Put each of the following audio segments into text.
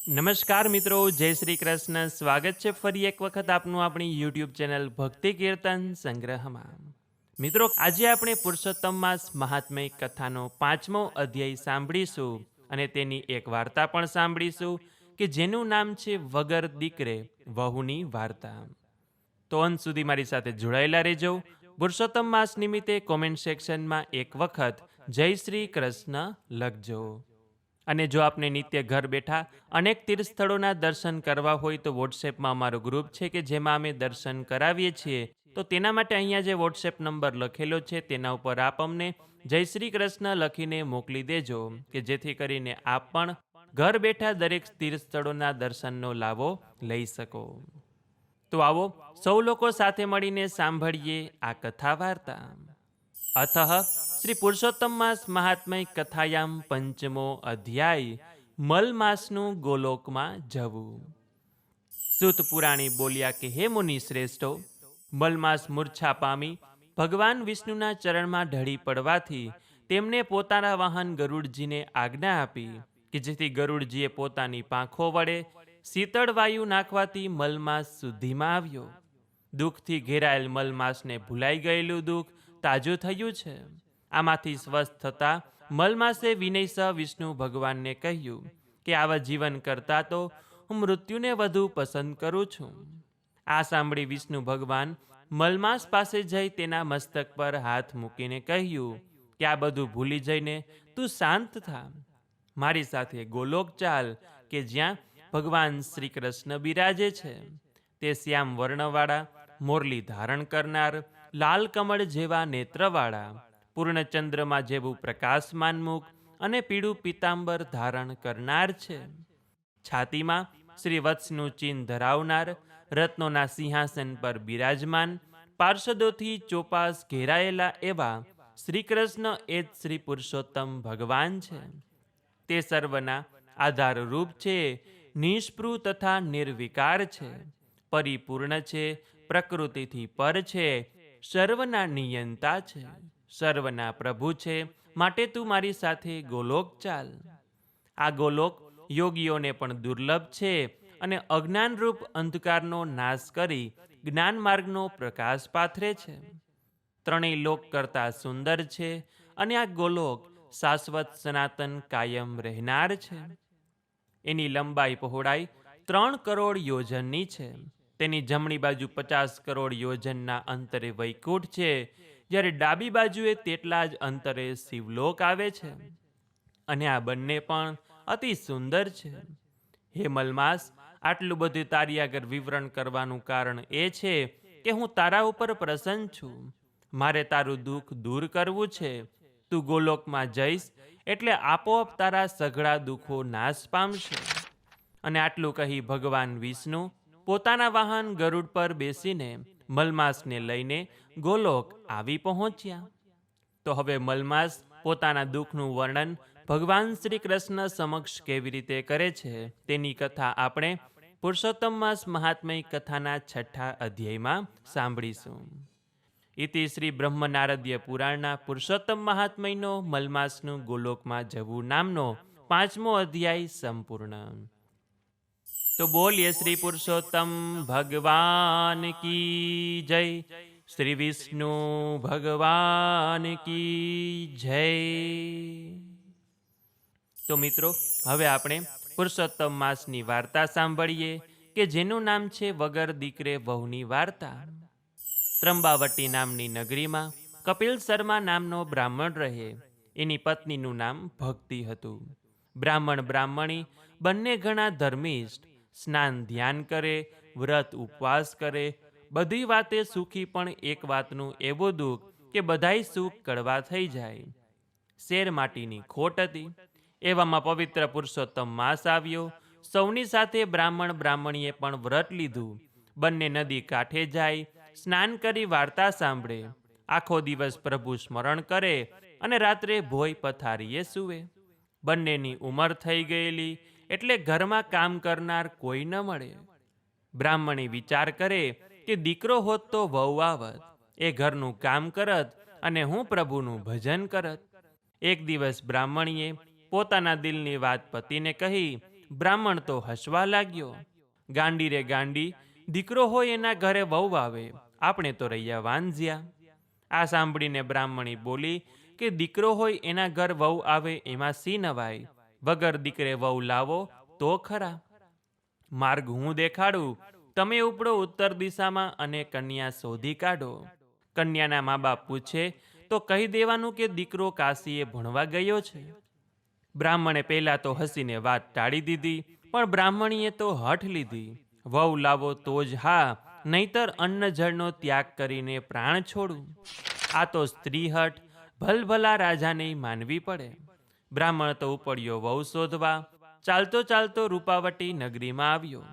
નમસ્કાર મિત્રો, જય શ્રી કૃષ્ણ. સ્વાગત છે ફરી એક વખત આપનું આપણી યુટ્યુબ ચેનલ ભક્તિ કીર્તન સંગ્રહમાં. મિત્રો, આજે આપણે પુરુષોત્તમ માસ મહાત્મય કથાનો 5મો અધ્યાય સાંભળીશું અને તેની એક વાર્તા પણ સાંભળીશું કે જેનું નામ છે વગર દીકરે વહુની વાર્તા. તો અંત સુધી મારી સાથે જોડાયેલા રહેજો. પુરુષોત્તમ માસ નિમિત્તે કોમેન્ટ સેક્શનમાં એક વખત જય શ્રી કૃષ્ણ લખજો. અને જો આપને નિત્ય ઘર બેઠા અનેક તીર્થસ્થળોના દર્શન કરવા હોય તો વોટ્સએપમાં અમારો ગ્રુપ છે કે જેમાં અમે દર્શન કરાવીએ છીએ. તો તેના માટે અહીંયા જે વોટ્સએપ નંબર લખેલો છે તેના ઉપર આપ અમને જય શ્રી કૃષ્ણ લખીને મોકલી દેજો કે જેથી કરીને આપ પણ ઘર બેઠા દરેક તીર્થસ્થળોના દર્શનનો લાભો લઈ શકો. તો આવો સૌ લોકો સાથે મળીને સાંભળીએ આ કથા વાર્તા. અતઃ શ્રી પુરુષોત્તમ માસ મહાત્મય કથાયામ પંચમો અધ્યાય મલમાસનું ગોલોકમાં જવું. સૂત પુરાણી બોલ્યા કે હે મુનિ શ્રેષ્ઠો, મલમાસ મૂર્છા પામી ભગવાન વિષ્ણુના ચરણમાં ઢળી પડવાથી તેમને પોતાના વાહન ગરુડજીને આજ્ઞા આપી કે જેથી ગરુડજીએ પોતાની પાંખો વડે શીતળ વાયુ નાખવાથી મલમાસ શુદ્ધિમાં આવ્યો. દુઃખથી ઘેરાયેલ મલમાસને ભૂલાઈ ગયેલું દુઃખ તાજું થયું છે. આમાંથી સ્વસ્થ થતા મલમાસે વિનયસહ વિષ્ણુ ભગવાનને કહ્યું કે આવા જીવન કરતાં તો હું મૃત્યુને વધુ પસંદ કરું છું. આ સાંભળી વિષ્ણુ ભગવાન મલમાસ પાસે જઈ તેના મસ્તક પર હાથ મૂકીને કહ્યું કે આ બધું ભૂલી જઈને તું શાંત થા. મારી સાથે ગોલોક ચાલ કે જ્યાં ભગવાન શ્રી કૃષ્ણ બિરાજે છે. તે શ્યામ વર્ણવાળા, મોરલી ધારણ કરનાર, લાલ કમળ જેવા નેત્રવાળા, પૂર્ણચંદ્રમાં જેવું પ્રકાશમાન મુખ અને પીળું પીતાંબર ધારણ કરનાર છે. છાતીમાં શ્રીવત્સનું ચિહ્ન ધરાવનાર, રત્નોના સિંહાસન પર બિરાજમાન, પાર્ષદોથી ચોપાસ ઘેરાયેલા એવા શ્રી કૃષ્ણ એ જ શ્રી પુરુષોત્તમ ભગવાન છે. તે સર્વના આધારરૂપ છે, નિષ્પૃહ તથા નિર્વિકાર છે, પરિપૂર્ણ છે, પ્રકૃતિથી પર છે, સર્વના નિયંતા છે, સર્વના પ્રભુ છે. માટે તું મારી સાથે ગોલોક ચાલ. આ ગોલોક યોગીઓને પણ દુર્લભ છે અને અજ્ઞાનરૂપ અંધકારનો નાશ કરી જ્ઞાન માર્ગનો પ્રકાશ પાથરે છે. ત્રણેય લોક કરતાં સુંદર છે અને આ ગોલોક શાશ્વત સનાતન કાયમ રહેનાર છે. એની લંબાઈ પહોળાઈ 3 કરોડ યોજનની છે. તેની જમણી બાજુ 50 કરોડ યોજનના અંતરે વૈકુંઠ છે, જ્યારે ડાબી બાજુએ તેટલા જ અંતરે શિવલોક આવે છે. અને આ બંને પણ અતિ સુંદર છે. હે મલમાસ, આટલું બધું તારી આગળ વિવરણ કરવાનું કારણ એ છે કે હું તારા ઉપર પ્રસન્ન છું. મારે તારું દુઃખ દૂર કરવું છે. તું ગોલોકમાં જઈશ એટલે આપોઆપ તારા સઘળા દુઃખો નાશ પામશે. અને આટલું કહી ભગવાન વિષ્ણુ પોતાના વાહન ગરુડ પર બેસીને મલમાસને લઈને ગોલોક આવી પહોંચ્યા. તો હવે મલમાસ પોતાના દુઃખનું વર્ણન ભગવાન શ્રી કૃષ્ણ સમક્ષ કેવી રીતે કરે છે તેની કથા આપણે પુરુષોત્તમ માસ મહાત્મય કથાના 6ઠા અધ્યાયમાં સાંભળીશું. ઇતિ શ્રી બ્રહ્મનારદ્ય પુરાણના પુરુષોત્તમ મહાત્મયનો મલમાસનું ગોલોકમાં જવું નામનો 5મો અધ્યાય સંપૂર્ણ. તો બોલીએ શ્રી પુરુષોત્તમ ભગવાન કી જય, શ્રી વિષ્ણુ ભગવાન કી જય. તો મિત્રો, હવે આપણે પુરુષોત્તમ માસની વાર્તા સાંભળીએ કે જેનું નામ છે વગર દીકરે વહુની વાર્તા. ત્રંબાવટી નામની નગરીમાં કપિલ શર્મા નામનો બ્રાહ્મણ રહે. એની પત્નીનું નામ ભક્તિ હતું. બ્રાહ્મણ બ્રાહ્મણી બંને ઘણા ધર્મિષ્ઠ, સ્નાન ધ્યાન કરે, વ્રત ઉપવાસ કરે, બધી વાતે સુખી, પણ એક વાતનું એવું દુઃખ કે બધાય સુખ કડવા થઈ જાય. શેર માટીની ખોટ હતી. એવામાં પવિત્ર પુરુષોત્તમ માસ આવ્યો. સૌની સાથે બ્રાહ્મણ બ્રાહ્મણીએ પણ વ્રત લીધું. બંને નદી કાંઠે જાય, સ્નાન કરી વાર્તા સાંભળે, આખો દિવસ પ્રભુ સ્મરણ કરે અને રાત્રે ભોય પથારીએ સૂવે. બંનેની ઉંમર થઈ ગયેલી એટલે ઘરમાં કામ કરનાર કોઈ ન મળે. બ્રાહ્મણી વિચાર કરે કે દીકરો હોત તો વહુ આવત, એ ઘરનું કામ કરત અને હું પ્રભુનું ભજન કરત. એક દિવસ બ્રાહ્મણીએ પોતાના દિલની વાત પતિને કહી બ્રાહ્મણ તો હસવા લાગ્યો. ગાંડી રે ગાંડી, દીકરો હોય એના ઘરે વહુ આવે, આપણે તો રહ્યા વાંઝ્યા. આ સાંભળીને બ્રાહ્મણી બોલી કે દીકરો હોય એના ઘર વહુ આવે એમાં સી નવાય, વગર દીકરે વહુ લાવો તો ખરા. માર્ગ હું દેખાડું, તમે ઉપડો ઉત્તર દિશામાં અને કન્યા શોધી કાઢો. કન્યાના મા બાપ પૂછે તો કહી દેવાનું કે દીકરો કાશીએ ભણવા ગયો છે. બ્રાહ્મણે પહેલા તો હસીને વાત ટાળી દીધી, પણ બ્રાહ્મણીએ તો હઠ લીધી, વહુ લાવો તો જ હા, નહીતર અન્ન જળનો ત્યાગ કરીને પ્રાણ છોડું. આ તો સ્ત્રી હઠ ભલભલા રાજાને માનવી પડે. બ્રાહ્મણ તો ઉપડ્યો વહુ શોધવા. ચાલતો ચાલતો રૂપાવટી નગરીમાં આવ્યો.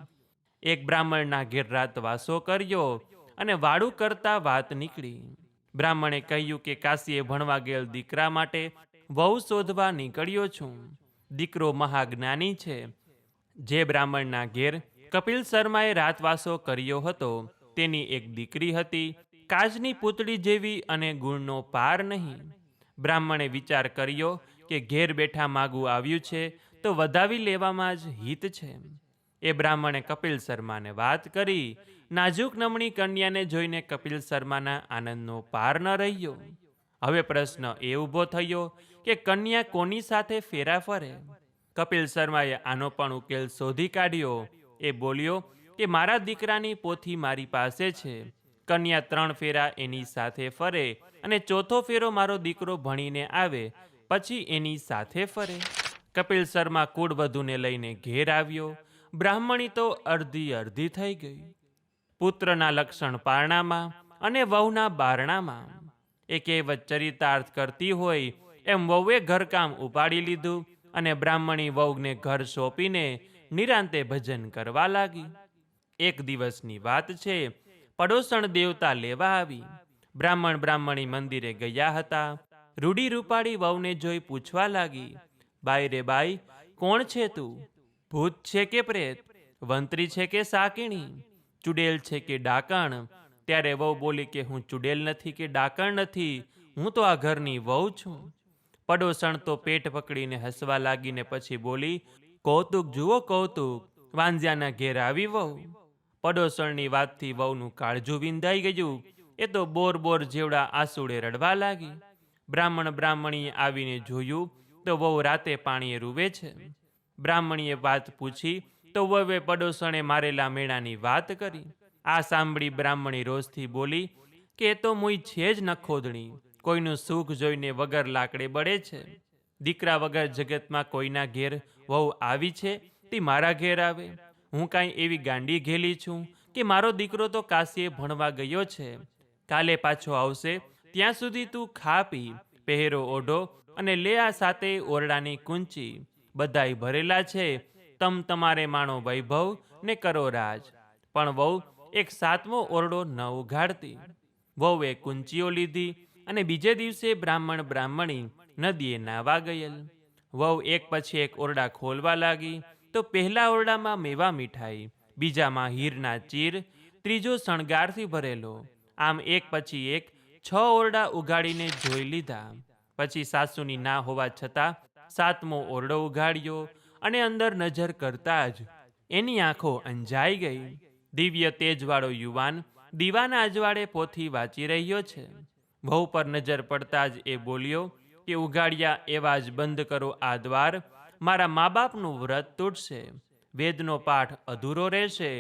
એક બ્રાહ્મણના ઘેર રાત વાસો કર્યો અને વાડું કરતા વાત નીકળી. બ્રાહ્મણે કહ્યું કે કાશીએ ભણવા ગયેલ દીકરા માટે વહુ શોધવા નીકળ્યો છું. દીકરો મહાજ્ઞાની છે. જે બ્રાહ્મણના ઘેર કપિલ શર્માએ રાતવાસો કર્યો હતો તેની એક દીકરી હતી, કાચની પૂતળી જેવી અને ગુણનો પાર નહીં. બ્રાહ્મણે વિચાર કર્યો કે ઘેર બેઠા માગું આવ્યું છે તો વધાવી લેવામાં જ હિત છે. એ બ્રાહ્મણે કપિલ શર્માને વાત કરી. નાજુક નમણી કન્યાને જોઈને કપિલ શર્માના આનંદનો પાર ન રહ્યો. હવે પ્રશ્ન એ ઊભો થયો કે કન્યા કોની સાથે ફેરા ફરે. કપિલ શર્માએ આનો પણ ઉકેલ શોધી કાઢ્યો. એ બોલ્યો કે મારા દીકરાની પોથી મારી પાસે છે. કન્યા 3 ફેરા એની સાથે ફરે અને ચોથો ફેરો મારો દીકરો ભણીને આવે પછી એની સાથે ફરે. કપિલ શર્મા કુળવધૂને લઈને ઘેર આવ્યો. બ્રાહ્મણી તો અડધી થઈ ગઈ. પુત્રના લક્ષણ પારણામાં અને વહુના બારણામાં. એ કહેવત ચરિતાર્થ કરતી હોય એમ વહુએ ઘરકામ ઉપાડી લીધું અને બ્રાહ્મણી વહુને ઘર સોંપીને નિરાંતે ભજન કરવા લાગી. એક દિવસની વાત છે. પડોસણ દેવતા લેવા આવી. બ્રાહ્મણી મંદિરે ગયા હતા. રૂડી રૂપાળી વહુને જોઈ પૂછવા લાગી, બાઈ રે બાઈ, કોણ છે તું? ભૂત છે કે પ્રેત? વંત્રી છે કે સાકીણી? ચુડેલ છે કે ડાકણ? ત્યારે વહુ બોલી કે હું ચુડેલ નથી કે ડાકણ નથી, હું તો આ ઘરની વહુ છું. પડોસણ તો પેટ પકડીને હસવા લાગીને પછી બોલી, કૌતુક જુઓ કૌતુક, વાંઝ્યાના ઘેર આવી વહુ. પડોસણની વાતથી વહુનું કાળજું વિંધાઈ ગયું. એ તો બોર જેવડા આંસુડે રડવા લાગી. બ્રાહ્મણીએ આવીને જોયું તો વહુ રાતે પાણીએ રૂવે છે. બ્રાહ્મણીએ વાત પૂછી તો વહુએ પડોસણે મારેલા મેણાની વાત કરી. આ સાંભળી બ્રાહ્મણી રોષથી બોલી કે એ તો મુઈ છે જ નખોદણી, કોઈનું સુખ જોઈને વગર લાકડે બળે છે. દીકરા વગર જગતમાં કોઈના ઘેર વહુ આવી છે તે મારા ઘેર આવે. હું કાંઈ એવી ગાંડી ઘેલી છું કે મારો દીકરો તો કાશીએ ભણવા ગયો છે, કાલે પાછો આવશે, ત્યાં સુધી તું ખા પી, પહેરો ઓઢો અને લે આ સાતે ઓરડાની કુંચી. બધાય ભરેલા છે, તમારે માણો વૈભવ ને કરો રાજ. પણ વહુ એક 7મો ઓરડો ન ઉઘાડતી. વહુએ કુંચીઓ લીધી અને બીજે દિવસે બ્રાહ્મણી નદીએ નાવા ગયેલ. વહુ એક પછી એક ઓરડા ખોલવા લાગી તો પહેલા ઓરડામાં મેવા મીઠાઈ, બીજામાં હીરના ચીર, ત્રીજો શણગારથી ભરેલો. આમ એક પછી એક 6 ઓરડા ઉઘાડીને જોઈ લીધા. પછી સાસુની ના હોવા છતાં 7મો ઓરડો ઉઘાડ્યો અને અંદર નજર કરતા જ એની આંખો અંજાઈ ગઈ. દિવ્ય તેજવાળો યુવાન દીવાના અજવાળે પોથી વાંચી રહ્યો છે. વહુ પર નજર પડતા જ એ બોલ્યો કે ઉઘાડ્યા એવા જ બંધ કરો આ દ્વાર, મારા મા બાપનું વ્રત તૂટશે, વેદનો પાઠ અધૂરો રહેશે.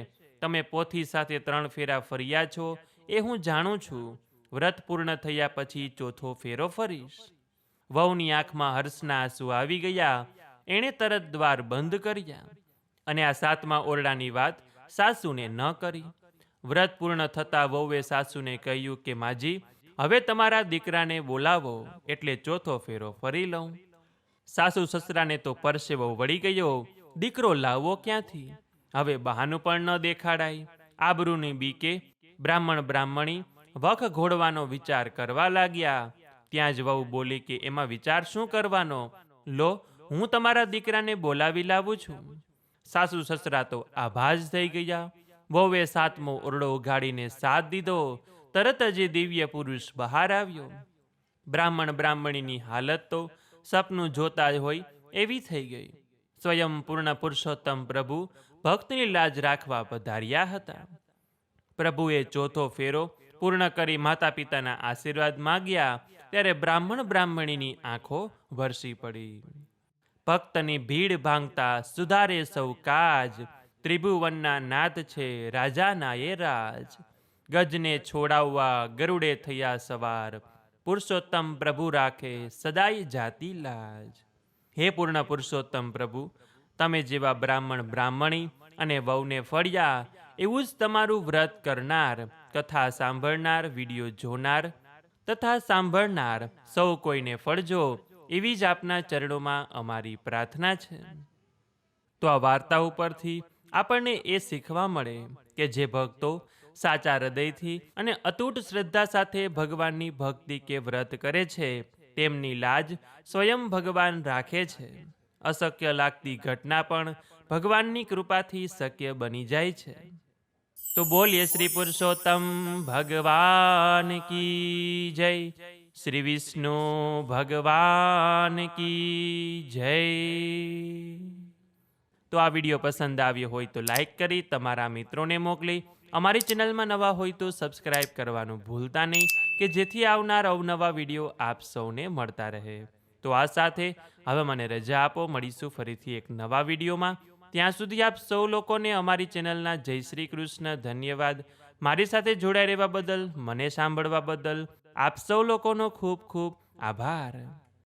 તમે પોથી સાથે 3 ફેરા ફર્યા છો એ હું જાણું છું. વ્રત પૂર્ણ થયા પછી ચોથો ફેરો ફરીશ. વહુની આંખમાં હર્ષના આંસુ આવી ગયા. એણે તરત દ્વાર બંધ કર્યા અને આ 7મા ઓરડાની વાત સાસુને ન કરી. વ્રત પૂર્ણ થતાં વહુએ સાસુને કહ્યું કે માજી, હવે તમારા દીકરાને બોલાવો એટલે ચોથો ફેરો ફરી લઉં. સાસુ સસરાને તો પરસેવો વળી ગયો. દીકરો લાવવો ક્યાંથી? હવે બહાનું પણ ન દેખાડાય. આબરૂની બીકે બ્રાહ્મણી વખ ઘોડવાનો વિચાર કરવા લાગ્યા. ત્યાં જ વહુ બોલી કે એમાં વિચાર શું કરવાનો? લો, હું તમારા દીકરાને બોલાવી લાવું છું. સાસુ સસરા તો આભાજ થઈ ગયા. વહુએ 7મો ઓરડો ઉઘાડીને સાથ દીધો. તરત જ દિવ્ય પુરુષ બહાર આવ્યો. બ્રાહ્મણીની હાલત તો સપનું જોતા હોય એવી થઈ ગઈ. સ્વયં પૂર્ણ પુરુષોત્તમ પ્રભુ ભક્તની લાજ રાખવા પધાર્યા હતા. પ્રભુએ ચોથો ફેરો પૂર્ણ કરી માતા પિતાના આશીર્વાદ માગ્યા ત્યારે બ્રાહ્મણીની આંખો વરસી પડી. ભક્તની ભીડ ભાંગતા સુધારે સૌ કાજ, ત્રિભુવનના નાથ છે રાજાના એ રાજ. ગજને છોડાવવા ગરુડે થયા સવાર, પુરુષોત્તમ પ્રભુ રાખે સદાય જાતી લાજ. હે પૂર્ણ પુરુષોત્તમ પ્રભુ, તમે જેવા બ્રાહ્મણી અને વહુને ફળ્યા એવું જ તમારું વ્રત કરનાર, કથા સાંભળનાર, વિડીયો જોનાર તથા સાંભળનાર સૌ કોઈને ફળજો એવી જ આપના ચરણોમાં અમારી પ્રાર્થના છે. તો આ વાર્તા ઉપરથી આપણને એ શીખવા મળે કે જે ભક્તો સાચા હૃદયથી અને અતૂટ શ્રદ્ધા સાથે ભગવાનની ભક્તિ કે વ્રત કરે છે તેમની લાજ સ્વયં ભગવાન રાખે છે. અશક્ય લાગતી ઘટના પણ ભગવાનની કૃપાથી શક્ય બની જાય છે. તો બોલીએ શ્રી પુરુષોત્તમ ભગવાન કી જય, શ્રી વિષ્ણુ ભગવાન કી જય. તો આ વિડીયો પસંદ આવ્યો હોય તો લાઈક કરી તમારા મિત્રોને મોકલી, અમારી ચેનલમાં નવા હોય તો સબસ્ક્રાઈબ કરવાનું ભૂલતા નહીં કે જેથી આવનાર અવનવા વિડીયો આપ સૌને મળતા રહે. તો આ સાથે હવે મને રજા આપો, મળીશું ફરીથી એક નવા વિડીયોમાં. ત્યાં સુધી આપ સૌ લોકોને અમારી ચેનલના જય શ્રી કૃષ્ણ. ધન્યવાદ. મારી સાથે જોડાઈ રહેવા બદલ, મને સાંભળવા બદલ આપ સૌ લોકોનો ખૂબ ખૂબ આભાર.